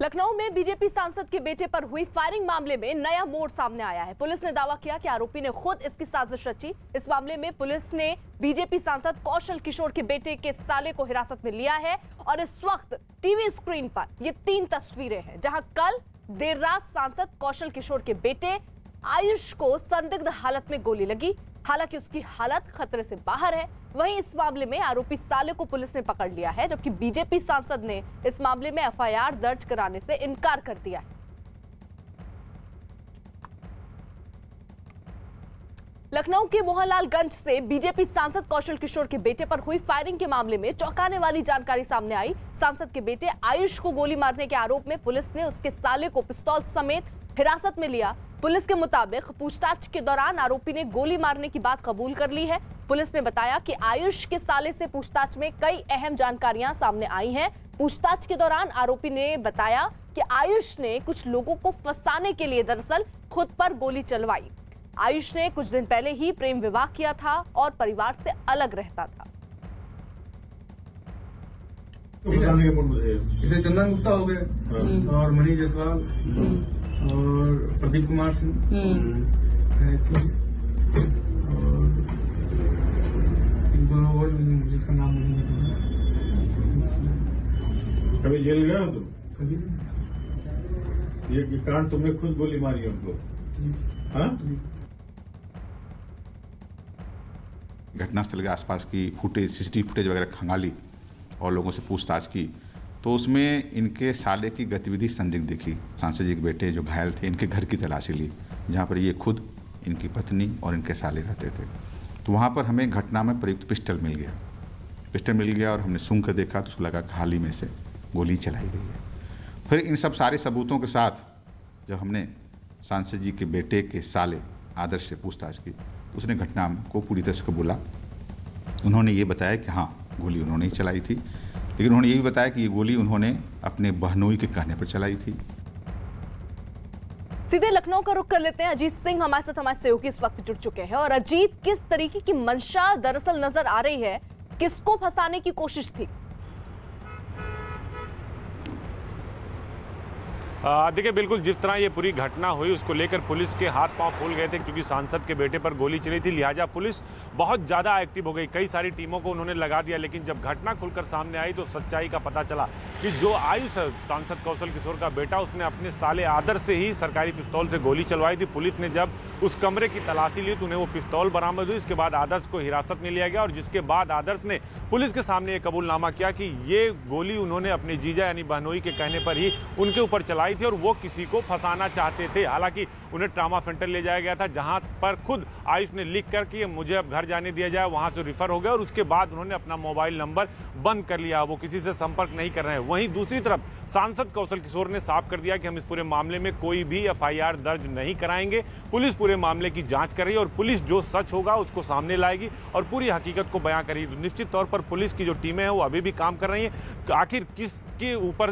लखनऊ में बीजेपी सांसद के बेटे पर हुई फायरिंग मामले में नया मोड़ सामने आया है। पुलिस ने दावा किया कि आरोपी ने खुद इसकी साजिश रची। इस मामले में पुलिस ने बीजेपी सांसद कौशल किशोर के बेटे के साले को हिरासत में लिया है और इस वक्त टीवी स्क्रीन पर ये 3 तस्वीरें हैं, जहां कल देर रात सांसद कौशल किशोर के बेटे आयुष को संदिग्ध हालत में गोली लगी। हालांकि उसकी हालत खतरे से बाहर है। वहीं इस मामले में आरोपी साले को पुलिस ने पकड़ लिया है, जबकि बीजेपी सांसद ने इस मामले में एफआईआर दर्ज कराने से इनकार कर दिया है। लखनऊ के मोहनलालगंज से बीजेपी सांसद कौशल किशोर के बेटे पर हुई फायरिंग के मामले में चौंकाने वाली जानकारी सामने आई। सांसद के बेटे आयुष को गोली मारने के आरोप में पुलिस ने उसके साले को पिस्तौल समेत हिरासत में लिया। पुलिस के मुताबिक पूछताछ के दौरान आरोपी ने गोली मारने की बात कबूल कर ली है। पुलिस ने बताया कि आयुष के साले से पूछताछ में कई अहम जानकारियां सामने आई हैं। पूछताछ के दौरान आरोपी ने बताया कि आयुष ने कुछ लोगों को फंसाने के लिए दरअसल खुद पर गोली चलवाई। आयुष ने कुछ दिन पहले ही प्रेम विवाह किया था और परिवार से अलग रहता था। इसे चंदन गुप्ता हो गए और मनीष जायसवाल और प्रदीप कुमार सिंह और जिसका नाम नहीं है। कभी जेल गया तुम? कभी ये कारण तुमने खुद गोली मारी उनको? हाँ? घटनास्थल के आसपास की फुटेज, सीसीटीवी फुटेज वगैरह खंगाली और लोगों से पूछताछ की तो उसमें इनके साले की गतिविधि संदिग्ध दिखी। सांसद जी के बेटे जो घायल थे, इनके घर की तलाशी ली, जहां पर ये खुद, इनकी पत्नी और इनके साले रहते थे। तो वहां पर हमें घटना में प्रयुक्त पिस्टल मिल गया और हमने सूंघ कर देखा तो उसको लगा कि हाल ही में से गोली चलाई गई है। फिर इन सब सारे सबूतों के साथ जब हमने सांसद जी के बेटे के साले आदर्श से पूछताछ की तो उसने घटना को पूरी तरह से कबूला। उन्होंने ये बताया कि हाँ, गोली उन्होंने ही चलाई थी, लेकिन उन्होंने ये भी बताया कि ये गोली उन्होंने अपने बहनोई के कहने पर चलाई थी। सीधे लखनऊ का रुख कर लेते हैं। अजीत सिंह हमारे साथ, हमारे सहयोगी इस वक्त जुड़ चुके हैं। और अजीत, किस तरीके की मंशा दरअसल नजर आ रही है, किसको फंसाने की कोशिश थी? देखिए, बिल्कुल जिस तरह ये पूरी घटना हुई उसको लेकर पुलिस के हाथ पांव फूल गए थे, क्योंकि सांसद के बेटे पर गोली चली थी, लिहाजा पुलिस बहुत ज़्यादा एक्टिव हो गई। कई सारी टीमों को उन्होंने लगा दिया। लेकिन जब घटना खुलकर सामने आई तो सच्चाई का पता चला कि जो आयुष है, सांसद कौशल किशोर का बेटा, उसने अपने साले आदर्श से ही सरकारी पिस्तौल से गोली चलवाई थी। पुलिस ने जब उस कमरे की तलाशी ली तो उन्हें वो पिस्तौल बरामद हुई। इसके बाद आदर्श को हिरासत में लिया गया और जिसके बाद आदर्श ने पुलिस के सामने ये कबूलनामा किया कि ये गोली उन्होंने अपने जीजा यानी बहनोई के कहने पर ही उनके ऊपर चलाई थी और वो किसी को फंसाना चाहते थे। हालांकि उन्हें ट्रामा सेंटर ले जाया गया था, जहां पर खुद आयुष ने लिख कर कि मुझे अब घर जाने दिया जाए, वहां से रिफर हो गया और उसके बाद उन्होंने अपना मोबाइल नंबर बंद कर लिया। वो किसी से संपर्क नहीं कर रहे हैं। वहीं दूसरी तरफ सांसद कौशल किशोर ने साफ कर दिया कि हम इस पूरे मामले में कोई भी एफआईआर दर्ज नहीं कराएंगे। पुलिस पूरे मामले की जांच कर रही है और पुलिस जो सच होगा उसको सामने लाएगी और पूरी हकीकत को बयां करेगी। निश्चित तौर पर पुलिस की जो टीमें हैं वो अभी भी काम कर रही हैं। आखिर किसके ऊपर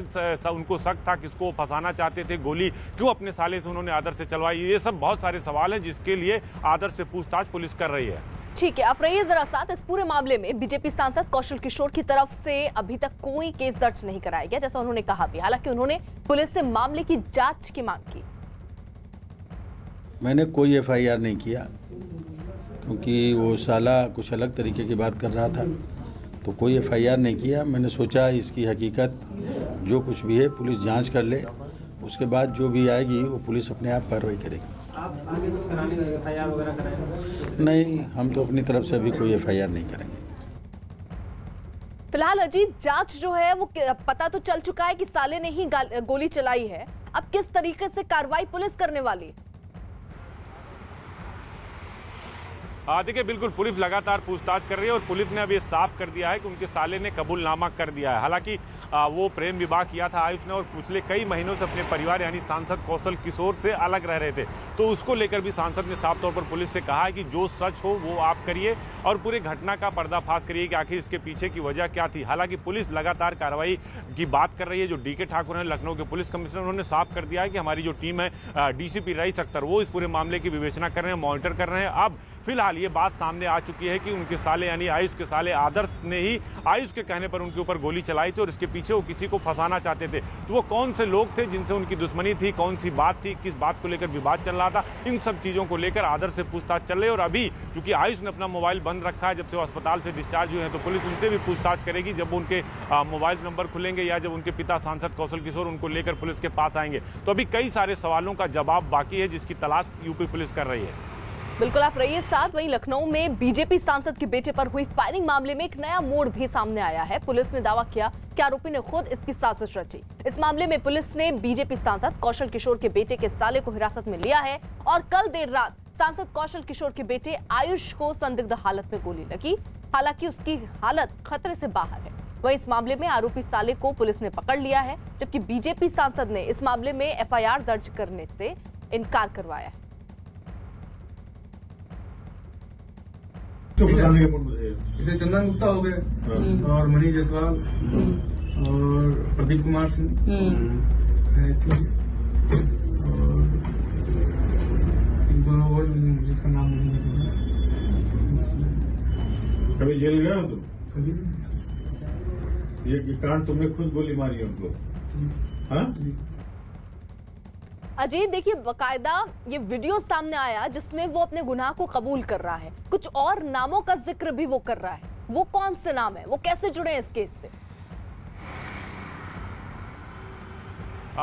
उनको शक था, किसको फंसाना चाहते थे, गोली क्यों अपने साले से उन्होंने आदर्श से चलवाई, ये सब बहुत सारे सवाल हैं जिसके लिए आदर्श से पूछताछ पुलिस कर रही है। ठीक है, आप रहिए जरा साथ। इस पूरे मामले में बीजेपी सांसद कौशल किशोर की तरफ से अभी तक कोई केस दर्ज नहीं कराया गया, जैसा उन्होंने कहा भी। हालांकि उन्होंने पुलिस से मामले की जांच की मांग की। मैंने कोई एफआईआर नहीं किया क्योंकि वो साला कुछ अलग तरीके की बात कर रहा था, तो कोई एफआईआर नहीं किया। मैंने सोचा इसकी हकीकत जो कुछ भी है पुलिस जांच कर ले, उसके बाद जो भी आएगी वो पुलिस अपने आप कार्रवाई करेगी। आप आगे कुछ कराने का एफआईआर वगैरह कराएंगे? नहीं, हम तो अपनी तरफ से अभी कोई एफआईआर नहीं करेंगे। फिलहाल अजीत, जांच जो है वो पता तो चल चुका है कि साले ने ही गोली चलाई है। अब किस तरीके से कार्रवाई पुलिस करने वाली है? देखिए, बिल्कुल पुलिस लगातार पूछताछ कर रही है और पुलिस ने अब ये साफ कर दिया है कि उनके साले ने कबूलनामा कर दिया है। हालांकि वो प्रेम विवाह किया था आयुष ने और पिछले कई महीनों से अपने परिवार यानी सांसद कौशल किशोर से अलग रह रहे थे, तो उसको लेकर भी सांसद ने साफ तौर पर पुलिस से कहा है कि जो सच हो वो आप करिए और पूरे घटना का पर्दाफाश करिए कि आखिर इसके पीछे की वजह क्या थी। हालांकि पुलिस लगातार कार्रवाई की बात कर रही है। जो डीके ठाकुर हैं, लखनऊ के पुलिस कमिश्नर, उन्होंने साफ कर दिया है कि हमारी जो टीम है डीसीपी रईस अख्तर, वो इस पूरे मामले की विवेचना कर रहे हैं, मॉनिटर कर रहे हैं। अब फिलहाल ये बात सामने आ चुकी है कि उनके साले यानी आयुष के साले आदर्श ने ही आयुष के कहने पर उनके ऊपर गोली चलाई थी और इसके पीछे वो किसी को फंसाना चाहते थे। तो वो कौन से लोग थे जिनसे उनकी दुश्मनी थी, कौन सी बात थी, किस बात को लेकर विवाद चल रहा था, इन सब चीज़ों को लेकर आदर्श से पूछताछ चल रही है। और अभी चूंकि आयुष ने अपना मोबाइल बंद रखा है, जब से वो अस्पताल से डिस्चार्ज हुए हैं, तो पुलिस उनसे भी पूछताछ करेगी जब उनके मोबाइल नंबर खुलेंगे या जब उनके पिता सांसद कौशल किशोर उनको लेकर पुलिस के पास आएंगे। तो अभी कई सारे सवालों का जवाब बाकी है जिसकी तलाश यूपी पुलिस कर रही है। बिल्कुल आप रहिए साथ। वहीं लखनऊ में बीजेपी सांसद के बेटे पर हुई फायरिंग मामले में एक नया मोड़ भी सामने आया है। पुलिस ने दावा किया कि आरोपी ने खुद इसकी साजिश रची। इस मामले में पुलिस ने बीजेपी सांसद कौशल किशोर के बेटे के साले को हिरासत में लिया है और कल देर रात सांसद कौशल किशोर के बेटे आयुष को संदिग्ध हालत में गोली लगी। हालांकि उसकी हालत खतरे से बाहर है। वहीं इस मामले में आरोपी साले को पुलिस ने पकड़ लिया है, जबकि बीजेपी सांसद ने इस मामले में एफआईआर दर्ज करने से इनकार करवाया है। इसे चंदन गुप्ता हो गए और मनीष जायसवाल और प्रदीप कुमार सिंह और इन दोनों और जिसका नाम नहीं है। कभी जेल गए हो तुम? सभी ये कांड तुमने खुद गोली मारी उनको? हाँ? अजीत देखिए, बकायदा ये वीडियो सामने आया जिसमें वो अपने गुनाह को कबूल कर रहा है। कुछ और नामों का जिक्र भी वो कर रहा है। वो कौन से नाम है, वो कैसे जुड़े हैं इस केस से?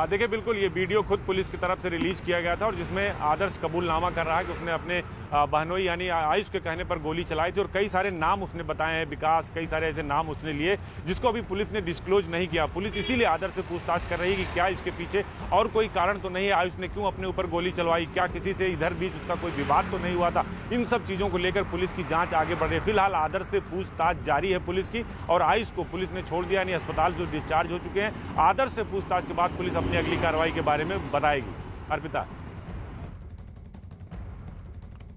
देखिए बिल्कुल ये वीडियो खुद पुलिस की तरफ से रिलीज किया गया था और जिसमें आदर्श कबूलनामा कर रहा है कि उसने अपने बहनोई यानी आयुष के कहने पर गोली चलाई थी और कई सारे नाम उसने बताए हैं, विकास, कई सारे ऐसे नाम उसने लिए जिसको अभी पुलिस ने डिस्क्लोज नहीं किया। पुलिस इसीलिए आदर्श से पूछताछ कर रही है कि क्या इसके पीछे और कोई कारण तो नहीं है, आयुष ने क्यों अपने ऊपर गोली चलवाई, क्या किसी से इधर बीच उसका कोई विवाद तो नहीं हुआ था। इन सब चीज़ों को लेकर पुलिस की जाँच आगे बढ़ रही है। फिलहाल आदर्श से पूछताछ जारी है पुलिस की और आयुष को पुलिस ने छोड़ दिया, यानी अस्पताल से डिस्चार्ज हो चुके हैं। आदर्श से पूछताछ के बाद पुलिस अपनी अगली कार्रवाई के बारे में बताएगी। अर्पिता।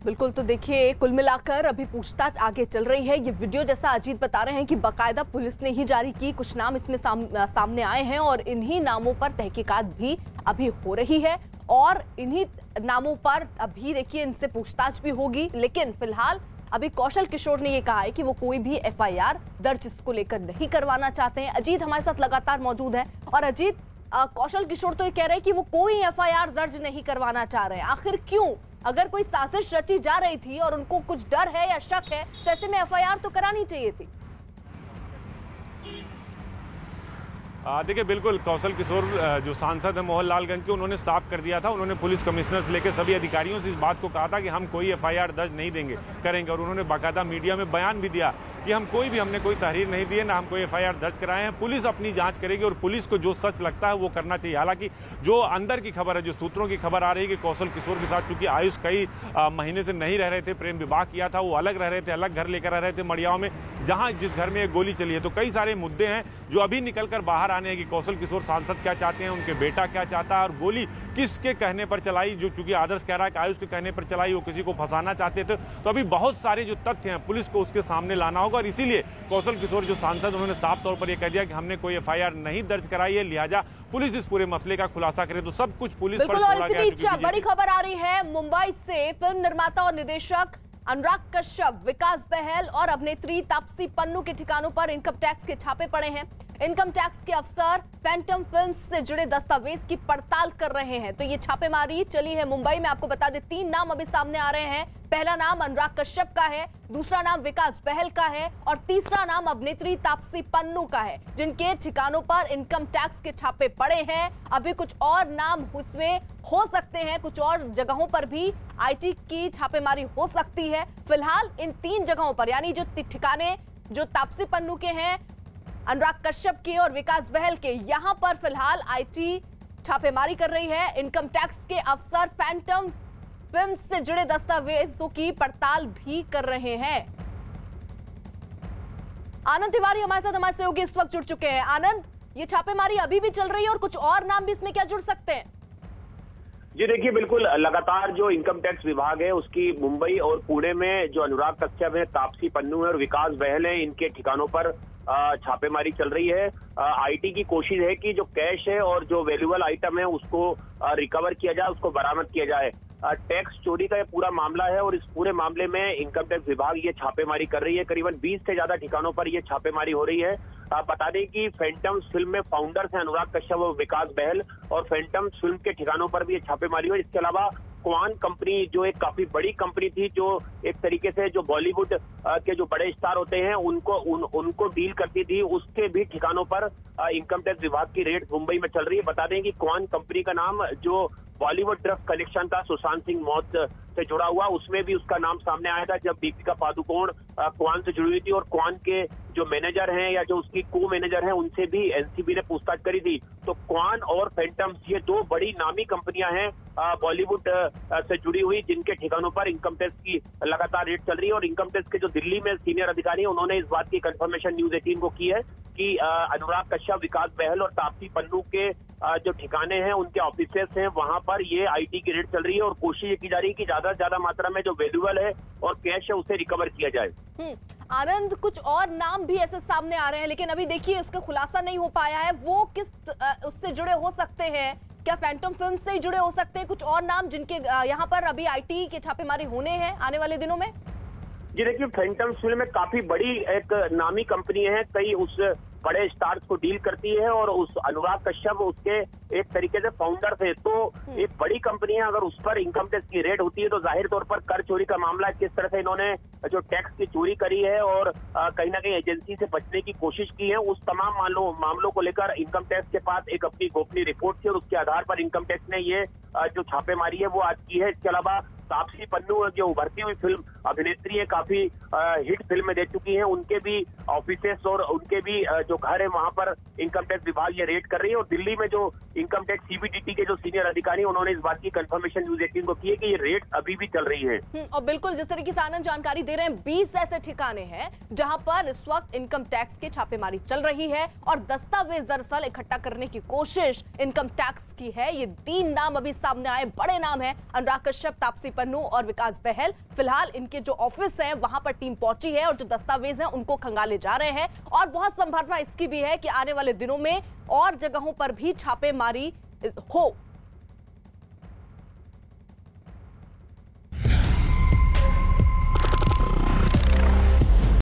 बिल्कुल, तो देखिए कुल मिलाकर अभी पूछताछ आगे चल रही है। ये वीडियो जैसा अजीत बता रहे हैं कि बाकायदा पुलिस ने ही जारी की, कुछ नाम इसमें सामने आए हैं और इन्हीं नामों पर तहकीकात भी अभी हो रही है और इन्हीं नामों पर अभी देखिए इनसे पूछताछ भी होगी। लेकिन फिलहाल अभी कौशल किशोर ने ये कहा है कि वो कोई भी एफआईआर दर्ज इसको लेकर नहीं करवाना चाहते हैं। अजीत हमारे साथ लगातार मौजूद है और अजीत, कौशल किशोर तो ये कह रहे हैं कि वो कोई एफआईआर दर्ज नहीं करवाना चाह रहे हैं। आखिर क्यों? अगर कोई साजिश रची जा रही थी और उनको कुछ डर है या शक है तो ऐसे में एफआईआर तो करानी चाहिए थी। देखिए बिल्कुल कौशल किशोर जो सांसद है मोहनलालगंज के, उन्होंने साफ कर दिया था। उन्होंने पुलिस कमिश्नर से लेकर सभी अधिकारियों से इस बात को कहा था कि हम कोई एफआईआर दर्ज नहीं करेंगे और उन्होंने बाकायदा मीडिया में बयान भी दिया कि हमने कोई तहरीर नहीं दी है, ना हम कोई एफआईआर दर्ज कराए हैं। पुलिस अपनी जांच करेगी और पुलिस को जो सच लगता है वो करना चाहिए। हालांकि जो अंदर की खबर है, जो सूत्रों की खबर आ रही है कि कौशल किशोर के साथ चूंकि आयुष कई महीने से नहीं रह रहे थे, प्रेम विवाह किया था, वो अलग रह रहे थे, अलग घर लेकर रह रहे थे मड़ियाओं में, जहां जिस घर में एक गोली चली है। तो कई सारे मुद्दे हैं जो अभी निकल कर बाहर आने हैं कि कौशल किशोर सांसद क्या चाहते हैं, उनके बेटा क्या चाहता है और गोली किसके कहने पर चलाई। जो चूंकि आदर्श कह रहा है कि आयुष के कहने पर चलाई, वो किसी को फंसाना चाहते थे। तो अभी बहुत सारे जो तथ्य हैं पुलिस को उसके सामने लाना होगा और इसीलिए कौशल किशोर जो सांसद, उन्होंने साफ तौर पर यह कह दिया कि हमने कोई एफआईआर नहीं दर्ज कराई है, लिहाजा पुलिस इस पूरे मसले का खुलासा करे। तो सब कुछ पुलिस पर छोड़ा गया। बड़ी खबर आ रही है मुंबई से। फिल्म निर्माता और निर्देशक अनुराग कश्यप, विकास बहल और अभिनेत्री तापसी पन्नू के ठिकानों पर इनकम टैक्स के छापे पड़े हैं। इनकम टैक्स के अफसर फैंटम फिल्म्स से जुड़े दस्तावेज की पड़ताल कर रहे हैं। तो ये छापेमारी चली है मुंबई में। आपको बता दें 3 नाम अभी सामने आ रहे हैं। पहला नाम अनुराग कश्यप का है, दूसरा नाम विकास बहल का है और तीसरा नाम अभिनेत्री तापसी पन्नू का है, जिनके ठिकानों पर इनकम टैक्स के छापे पड़े हैं। अभी कुछ और नाम उसमें हो सकते हैं, कुछ और जगहों पर भी आईटी की छापेमारी हो सकती है। फिलहाल इन 3 जगहों पर, यानी जो ठिकाने जो तापसी पन्नू के हैं, अनुराग कश्यप के और विकास बहल के, यहां पर फिलहाल आईटी छापेमारी कर रही है। इनकम टैक्स के अफसर फैंटम फिल्म से जुड़े दस्तावेजों की पड़ताल भी कर रहे हैं। आनंद तिवारी हमारे साथ हमारे सहयोगी इस वक्त जुड़ चुके हैं। आनंद, ये छापेमारी अभी भी चल रही है और कुछ और नाम भी इसमें क्या जुड़ सकते हैं? जी देखिए, बिल्कुल लगातार जो इनकम टैक्स विभाग है उसकी मुंबई और पुणे में जो अनुराग कश्यप है, तापसी पन्नू है और विकास बहल है, इनके ठिकानों पर छापेमारी चल रही है। आईटी की कोशिश है कि जो कैश है और जो वैल्यूएबल आइटम है उसको रिकवर किया जाए, उसको बरामद किया जाए। टैक्स चोरी का ये पूरा मामला है और इस पूरे मामले में इनकम टैक्स विभाग ये छापेमारी कर रही है। करीबन 20 से ज्यादा ठिकानों पर ये छापेमारी हो रही है। बता दें कि फैंटम्स फिल्म में फाउंडर्स हैं अनुराग कश्यप और विकास बहल, और फैंटम्स फिल्म के ठिकानों पर भी ये छापेमारी हुई। इसके अलावा क्वान कंपनी जो एक काफी बड़ी कंपनी थी, जो एक तरीके से जो बॉलीवुड के जो बड़े स्टार होते हैं उनको डील करती थी, उसके भी ठिकानों पर इनकम टैक्स विभाग की रेड मुंबई में चल रही है। बता दें कि क्वान कंपनी का नाम जो बॉलीवुड ड्रग्स कलेक्शन था सुशांत सिंह मौत से जुड़ा हुआ, उसमें भी उसका नाम सामने आया था जब दीपिका पादुकोण क्वान से जुड़ी हुई थी, और क्वान के जो मैनेजर हैं या जो उसकी को मैनेजर हैं उनसे भी एनसीबी ने पूछताछ करी थी। तो क्वान और फैंटम्स ये दो बड़ी नामी कंपनियां हैं बॉलीवुड से जुड़ी हुई, जिनके ठिकानों पर इनकम टैक्स की लगातार रेड चल रही है। और इनकम टैक्स के जो दिल्ली में सीनियर अधिकारी हैं उन्होंने इस बात की कंफर्मेशन न्यूज 18 को की है कि अनुराग कश्यप, विकास बहल और तापसी पन्नू के जो ठिकाने हैं, उनके ऑफिसेस हैं, वहां पर ये आईटी की रेड चल रही है और कोशिश ये की जा रही है कि ज्यादा से ज्यादा मात्रा में जो वैल्यूएबल है और कैश है उसे रिकवर किया जाए। आनंद, कुछ और नाम भी ऐसे सामने आ रहे हैं, लेकिन अभी देखिए उसका खुलासा नहीं हो पाया है। वो किस उससे जुड़े हो सकते हैं? क्या फैंटम फिल्म से ही जुड़े हो सकते हैं कुछ और नाम जिनके यहाँ पर अभी आईटी के छापेमारी होने हैं आने वाले दिनों में? जी देखिए, फैंटम फिल्म में काफी बड़ी एक नामी कंपनी है, कई उस बड़े स्टार्स को डील करती है और उस अनुराग कश्यप उसके एक तरीके से फाउंडर थे। तो एक बड़ी कंपनी है, अगर उस पर इनकम टैक्स की रेड होती है तो जाहिर तौर पर कर चोरी का मामला, किस तरह से इन्होंने जो टैक्स की चोरी करी है और कहीं ना कहीं एजेंसी से बचने की कोशिश की है, उस तमाम मामलों को लेकर इनकम टैक्स के पास एक अपनी गोपनीय रिपोर्ट थी और उसके आधार पर इनकम टैक्स ने ये जो छापेमारी है वो आज की है। इसके अलावा तापसी पन्नू जो उभरती हुई फिल्म अभिनेत्री है, काफी हिट फिल्म दे चुकी हैं, उनके भी ऑफिसेस और उनके भी जो घर है वहां पर इनकम टैक्स विभाग ये रेड कर रही है। और दिल्ली में जो इनकम टैक्स सीबीडीटी के जो सीनियर अधिकारी उन्होंने इस बात की कंफर्मेशन न्यूज 18 को की है कि ये रेड अभी भी चल रही है। और बिल्कुल जिस तरीके से आनंद जानकारी दे रहे हैं, 20 ऐसे ठिकाने हैं जहां पर इस वक्त इनकम टैक्स की छापेमारी चल रही है और दस्तावेज दरअसल इकट्ठा करने की कोशिश इनकम टैक्स की है। ये 3 नाम अभी सामने आए, बड़े नाम है, अनुराग कश्यप, तापसी पन्नू और विकास बहल। फिलहाल इनके जो ऑफिस हैं वहां पर टीम पहुंची है और जो दस्तावेज हैं उनको खंगाले जा रहे हैं और बहुत संभावना इसकी भी है कि आने वाले दिनों में और जगहों पर भी छापेमारी हो।